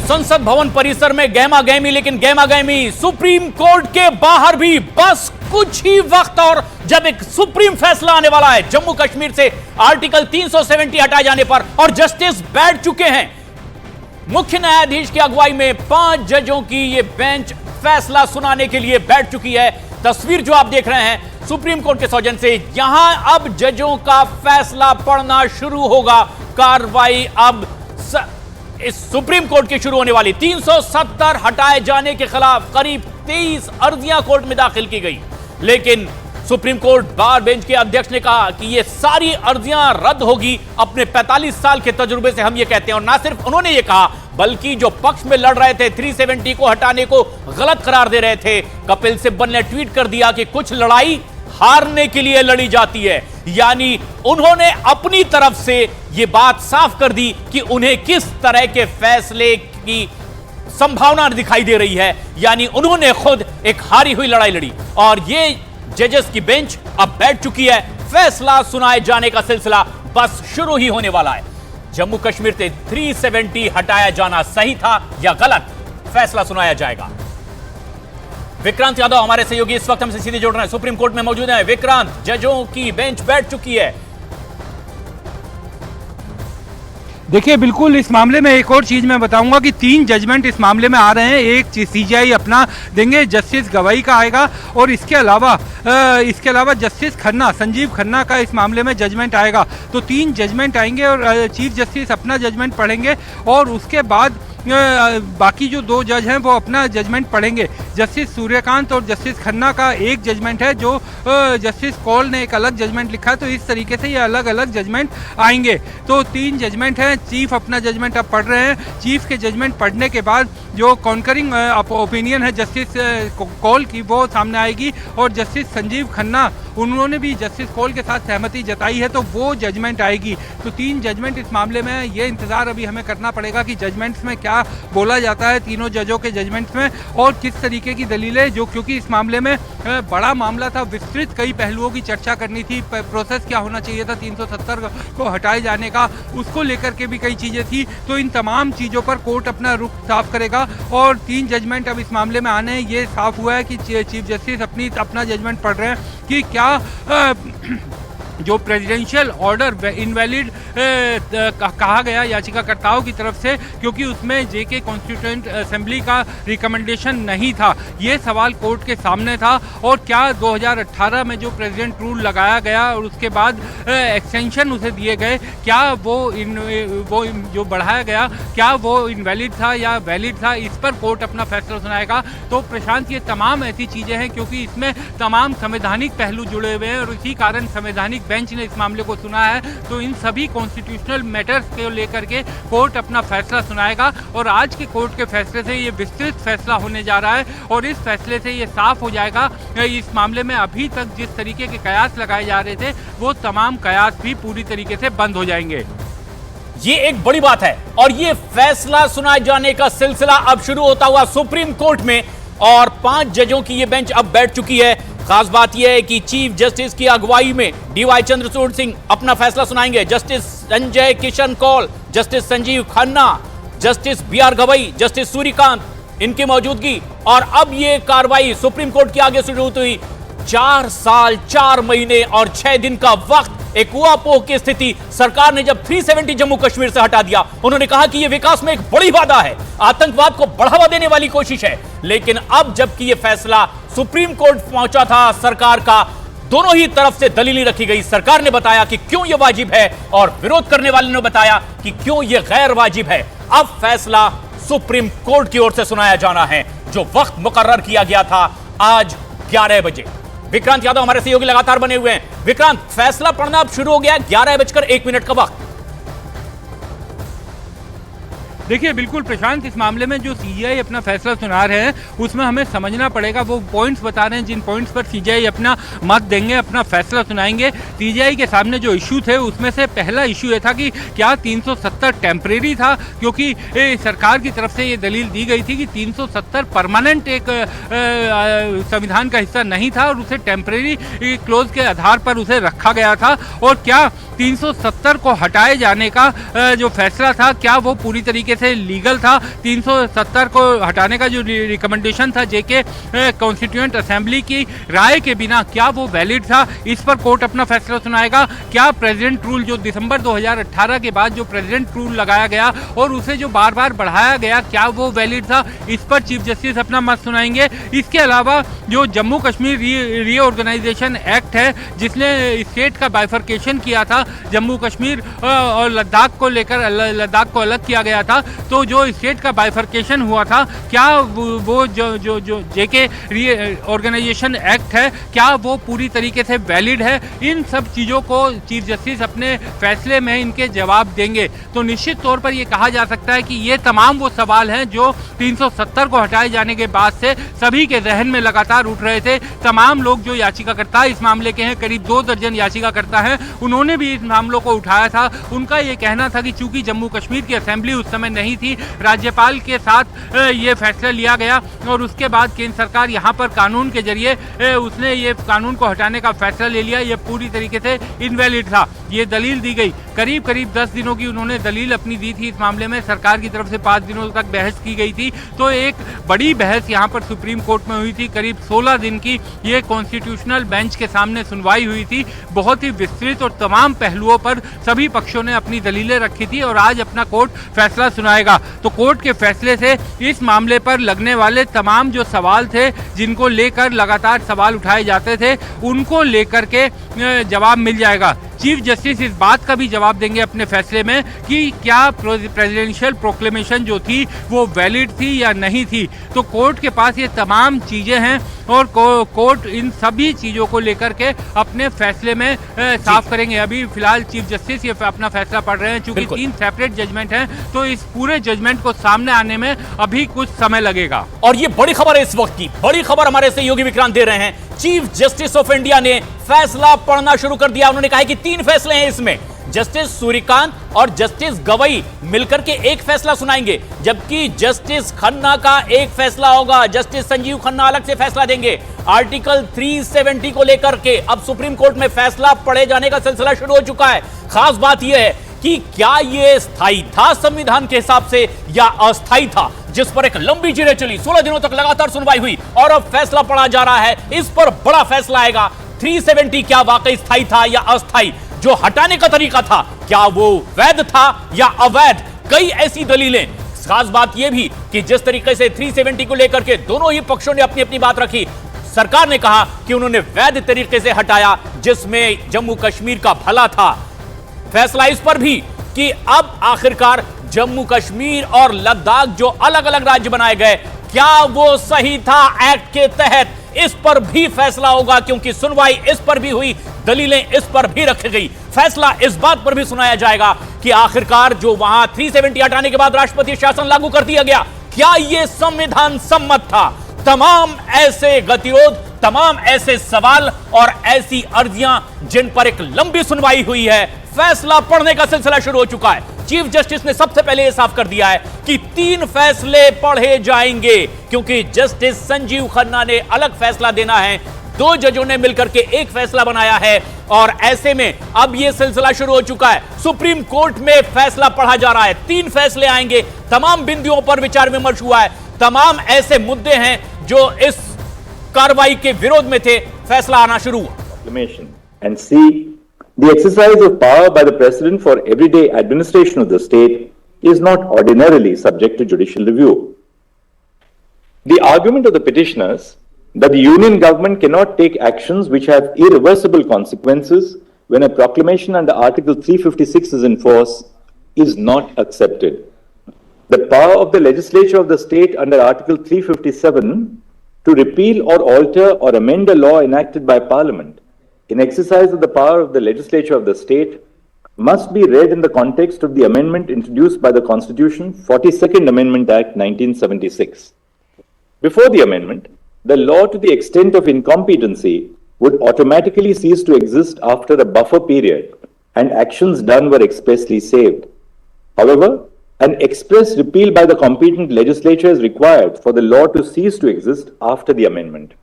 संसद भवन परिसर में गहमा गहमी, लेकिन गहमा गहमी सुप्रीम कोर्ट के बाहर भी। बस कुछ ही वक्त और जब एक सुप्रीम फैसला आने वाला है जम्मू कश्मीर से आर्टिकल 370 हटाए जाने पर, और जस्टिस बैठ चुके हैं। मुख्य न्यायाधीश की अगुवाई में 5 जजों की यह बेंच फैसला सुनाने के लिए बैठ चुकी है। तस्वीर जो आप देख रहे हैं सुप्रीम कोर्ट के सौजन्य से, यहां अब जजों का फैसला पढ़ना शुरू होगा। कार्रवाई अब इस सुप्रीम कोर्ट की शुरू होने वाली। 370 हटाए जाने के खिलाफ करीब 23 अर्जियां कोर्ट में दाखिल की गई, लेकिन सुप्रीम कोर्ट बार बेंच के अध्यक्ष ने कहा कि ये सारी अर्जियां रद्द होगी। अपने 45 साल के तजुर्बे से हम ये कहते हैं। और ना सिर्फ उन्होंने ये कहा, बल्कि जो पक्ष में लड़ रहे थे 370 को हटाने को गलत करार दे रहे थे, कपिल सिब्बल ने ट्वीट कर दिया कि कुछ लड़ाई हारने के लिए लड़ी जाती है। यानी उन्होंने अपनी तरफ से यह बात साफ कर दी कि उन्हें किस तरह के फैसले की संभावना दिखाई दे रही है। यानी उन्होंने खुद एक हारी हुई लड़ाई लड़ी, और यह जजेस की बेंच अब बैठ चुकी है। फैसला सुनाए जाने का सिलसिला बस शुरू ही होने वाला है। जम्मू कश्मीर से 370 हटाया जाना सही था या गलत, फैसला सुनाया जाएगा। विक्रांत यादव हमारे सहयोगी इस वक्त हमसे सीधे जुड़ रहे हैं, सुप्रीम कोर्ट में मौजूद हैं। विक्रांत, जजों की बेंच बैठ चुकी है। देखिए, बिल्कुल इस मामले में एक और चीज़ मैं बताऊंगा कि 3 जजमेंट इस मामले में आ रहे हैं। एक सीजीआई अपना देंगे, जस्टिस गवाई का आएगा, और इसके अलावा जस्टिस खन्ना, संजीव खन्ना का इस मामले में जजमेंट आएगा। तो 3 जजमेंट आएंगे और चीफ जस्टिस अपना जजमेंट पढ़ेंगे, और उसके बाद बाकी जो 2 जज हैं वो अपना जजमेंट पढ़ेंगे। जस्टिस सूर्यकांत और जस्टिस खन्ना का एक जजमेंट है, जो जस्टिस कौल ने एक अलग जजमेंट लिखा है। तो इस तरीके से ये अलग अलग जजमेंट आएंगे। तो 3 जजमेंट हैं। चीफ अपना जजमेंट अब पढ़ रहे हैं। चीफ के जजमेंट पढ़ने के बाद जो कॉन्करिंग ओपिनियन है जस्टिस कौल की, वो सामने आएगी, और जस्टिस संजीव खन्ना, उन्होंने भी जस्टिस कौल के साथ सहमति जताई है, तो वो जजमेंट आएगी। तो 3 जजमेंट इस मामले में। ये इंतज़ार अभी हमें करना पड़ेगा कि जजमेंट्स में क्या बोला जाता है तीनों जजों के जजमेंट्स में, और किस तरीके की दलीलें, जो क्योंकि इस मामले में बड़ा मामला था, विस्तृत कई पहलुओं की चर्चा करनी थी। प्रोसेस क्या होना चाहिए था 370 को हटाए जाने का, उसको लेकर के भी कई चीज़ें थी। तो इन तमाम चीज़ों पर कोर्ट अपना रुख साफ करेगा, और 3 जजमेंट अब इस मामले में आने। ये साफ हुआ है कि चीफ जस्टिस अपना जजमेंट पढ़ रहे हैं कि क्या जो प्रेसिडेंशियल ऑर्डर इनवैलिड कहा गया याचिकाकर्ताओं की तरफ से, क्योंकि उसमें जेके कॉन्स्टिट्यूएंट असेंबली का रिकमेंडेशन नहीं था। ये सवाल कोर्ट के सामने था। और क्या 2018 में जो प्रेसिडेंट रूल लगाया गया और उसके बाद एक्सटेंशन उसे दिए गए, क्या वो जो बढ़ाया गया, क्या वो इनवैलिड था या वैलिड था, इस पर कोर्ट अपना फैसला सुनाएगा। तो प्रशांत, ये तमाम ऐसी चीज़ें हैं क्योंकि इसमें तमाम संवैधानिक पहलू जुड़े हुए हैं, और इसी कारण संवैधानिक बेंच ने इस मामले को सुना है। तो इन सभी कॉन्स्टिट्यूशनल मैटर्स को लेकर के कोर्ट अपना फैसला सुनाएगा, और आज के कोर्ट के फैसले से ये विस्तृत फैसला होने जा रहा है। और इस फैसले से ये साफ हो जाएगा इस मामले में अभी तक जिस तरीके के कयास लगाए जा रहे थे, वो तमाम कयास भी पूरी तरीके से बंद हो जाएंगे। ये एक बड़ी बात है, और ये फैसला सुनाए जाने का सिलसिला अब शुरू होता हुआ सुप्रीम कोर्ट में, और 5 जजों की ये बेंच अब बैठ चुकी है। खास बात यह है कि चीफ जस्टिस की अगुवाई में डीवाई चंद्रचूड़ सिंह अपना फैसला सुनाएंगे। Justice Sanjay Kishan Kaul, justice Sanjiv Khanna, justice BR Gavai, justice Suryakant, इनकी मौजूदगी। और अब यह कार्रवाई सुप्रीम कोर्ट के आगे शुरू हुई। 4 साल 4 महीने और 6 दिन का वक्त, एक ऊहापोह की स्थिति। सरकार ने जब 370 जम्मू कश्मीर से हटा दिया, उन्होंने कहा कि यह विकास में एक बड़ी बाधा है, आतंकवाद को बढ़ावा देने वाली कोशिश है। लेकिन अब जबकि यह फैसला सुप्रीम कोर्ट पहुंचा था, सरकार का दोनों ही तरफ से दलीलें रखी गई। सरकार ने बताया कि क्यों यह वाजिब है, और विरोध करने वाले ने बताया कि क्यों यह गैर वाजिब है। अब फैसला सुप्रीम कोर्ट की ओर से सुनाया जाना है, जो वक्त मुकर्रर किया गया था आज 11 बजे। विक्रांत यादव हमारे सहयोगी लगातार बने हुए हैं। विक्रांत, फैसला पढ़ना अब शुरू हो गया, 11:01 का वक्त। देखिए, बिल्कुल प्रशांत, इस मामले में जो सीजीआई अपना फैसला सुना रहे हैं, उसमें हमें समझना पड़ेगा, वो पॉइंट्स बता रहे हैं जिन पॉइंट्स पर सीजीआई अपना मत देंगे, अपना फैसला सुनाएंगे। सीजीआई के सामने जो इशू थे, उसमें से पहला इशू ये था कि क्या 370 टेम्परेरी था, क्योंकि सरकार की तरफ से ये दलील दी गई थी कि 370 परमानेंट एक संविधान का हिस्सा नहीं था, और उसे टेम्परेरी क्लोज के आधार पर उसे रखा गया था। और क्या 370 को हटाए जाने का जो फैसला था, क्या वो पूरी तरीके से लीगल था? 370 को हटाने का जो रिकमेंडेशन था जेके कॉन्स्टिट्यूएंट असेंबली की राय के बिना, क्या वो वैलिड था? इस पर कोर्ट अपना फैसला सुनाएगा। क्या प्रेसिडेंट रूल जो दिसंबर 2018 के बाद जो प्रेसिडेंट रूल लगाया गया और उसे जो बार बार बढ़ाया गया, क्या वो वैलिड था? इस पर चीफ जस्टिस अपना मत सुनाएंगे। इसके अलावा जो जम्मू कश्मीर रीऑर्गेनाइजेशन एक्ट है, जिसने स्टेट का बाइफर्केशन किया था, जम्मू कश्मीर और लद्दाख को लेकर लद्दाख को अलग किया गया था, तो जो स्टेट का बाइफर्केशन हुआ था, क्या वो जो जेके ऑर्गेनाइजेशन एक्ट है, क्या वो पूरी तरीके से वैलिड है? इन सब चीज़ों को चीफ जस्टिस अपने फैसले में इनके जवाब देंगे। तो निश्चित तौर पर ये कहा जा सकता है कि ये तमाम वो सवाल हैं जो 370 को हटाए जाने के बाद से सभी के जहन में लगातार उठ रहे थे। तमाम लोग जो याचिकाकर्ता इस मामले के हैं, करीब 2 दर्जन याचिकाकर्ता हैं, उन्होंने भी इस मामलों को उठाया था। उनका ये कहना था कि चूंकि जम्मू कश्मीर की असेंबली उस समय नहीं थी, राज्यपाल के साथ ये फैसला लिया गया और उसके बाद केंद्र सरकार यहाँ पर कानून के जरिए उसने ये कानून को हटाने का फैसला ले लिया। ये पूरी तरीके से इनवैलिड था। ये दलील दी गई, करीब 10 दिनों की उन्होंने दलील अपनी दी थी इस मामले में। सरकार की तरफ से 5 दिनों तक बहस की गई थी। तो एक बड़ी बहस यहाँ पर सुप्रीम कोर्ट में हुई थी। करीब 16 दिन की ये कॉन्स्टिट्यूशनल बेंच के सामने सुनवाई हुई थी। बहुत ही विस्तृत और तमाम पहलुओं पर सभी पक्षों ने अपनी दलीलें रखी थी और आज अपना कोर्ट फैसला सुनाएगा। तो कोर्ट के फैसले से इस मामले पर लगने वाले तमाम जो सवाल थे, जिनको लेकर लगातार सवाल उठाए जाते थे, उनको लेकर के जवाब मिल जाएगा। चीफ जस्टिस इस बात का भी जवाब देंगे अपने फैसले में कि क्या प्रेसिडेंशियल प्रोक्लेमेशन जो थी वो वैलिड थी या नहीं थी। तो कोर्ट के पास ये तमाम चीज़ें हैं और कोर्ट इन सभी चीज़ों को लेकर के अपने फैसले में साफ करेंगे। अभी फिलहाल चीफ जस्टिस ये अपना फैसला पढ़ रहे हैं। चूंकि 3 सेपरेट जजमेंट हैं, तो इस पूरे जजमेंट को सामने आने में अभी कुछ समय लगेगा। और ये बड़ी खबर है, इस वक्त की बड़ी खबर हमारे सहयोगी विक्रांत दे रहे हैं। चीफ जस्टिस ऑफ इंडिया ने फैसला पढ़ना शुरू कर दिया। उन्होंने कहा कि 3 फैसले हैं इसमें। जस्टिस सूर्यकांत और जस्टिस गवई मिलकर के एक फैसला सुनाएंगे, जबकि जस्टिस खन्ना का एक फैसला होगा। जस्टिस संजीव खन्ना अलग से फैसला देंगे। आर्टिकल 370 को लेकर के अब सुप्रीम कोर्ट में फैसला पढ़े जाने का सिलसिला शुरू हो चुका है। खास बात यह है कि क्या यह स्थायी था संविधान के हिसाब से या अस्थायी था, जिस पर एक लंबी जिरे चली। 16 दिनों तक लगातार सुनवाई हुई और अब फैसला पढ़ा जा रहा है। इस पर बड़ा फैसला आएगा। 370 क्या वाकई स्थायी था या अस्थायी? जो हटाने का तरीका था, क्या वो वैध था या अवैध? कई ऐसी दलीलें। खास बात यह भी कि जिस तरीके से 370 को लेकर के दोनों ही पक्षों ने अपनी अपनी बात रखी। सरकार ने कहा कि उन्होंने वैध तरीके से हटाया, जिसमें जम्मू कश्मीर का भला था। फैसला इस पर भी कि अब आखिरकार जम्मू कश्मीर और लद्दाख जो अलग अलग राज्य बनाए गए, क्या वो सही था एक्ट के तहत? इस पर भी फैसला होगा, क्योंकि सुनवाई इस पर भी हुई, दलीलें इस पर भी रखी गई। फैसला इस बात पर भी सुनाया जाएगा कि आखिरकार जो वहां 370 हटाने के बाद राष्ट्रपति शासन लागू कर दिया गया, क्या यह संविधान सम्मत था? तमाम ऐसे गतिरोध, तमाम ऐसे सवाल और ऐसी अर्जियां जिन पर एक लंबी सुनवाई हुई है, फैसला पढ़ने का सिलसिला शुरू हो चुका है। चीफ जस्टिस ने सबसे पहले यह साफ कर दिया है कि 3 फैसले पढ़े जाएंगे, क्योंकि जस्टिस संजीव खन्ना ने अलग फैसला देना है। 2 जजों ने मिलकर के एक फैसला बनाया है और ऐसे में अब यह सिलसिला शुरू हो चुका है। सुप्रीम कोर्ट में फैसला पढ़ा जा रहा है। 3 फैसले आएंगे। तमाम बिंदुओं पर विचार विमर्श हुआ है। तमाम ऐसे मुद्दे हैं जो इस कार्रवाई के विरोध में थे। फैसला आना शुरू हुआ। And C, the exercise of power by the President for everyday administration of the state is not ordinarily subject to judicial review. The argument of the petitioners that the Union government cannot take actions which have irreversible consequences when a proclamation under Article 356 is in force is not accepted. The power of the legislature of the state under Article 357 to repeal or alter or amend a law enacted by Parliament in exercise of the power of the legislature of the state must be read in the context of the amendment introduced by the Constitution, 42nd Amendment Act 1976. Before the amendment, the law to the extent of incompetency would automatically cease to exist after a buffer period and actions done were expressly saved. However, an express repeal by the competent legislature is required for the law to cease to exist after the amendment.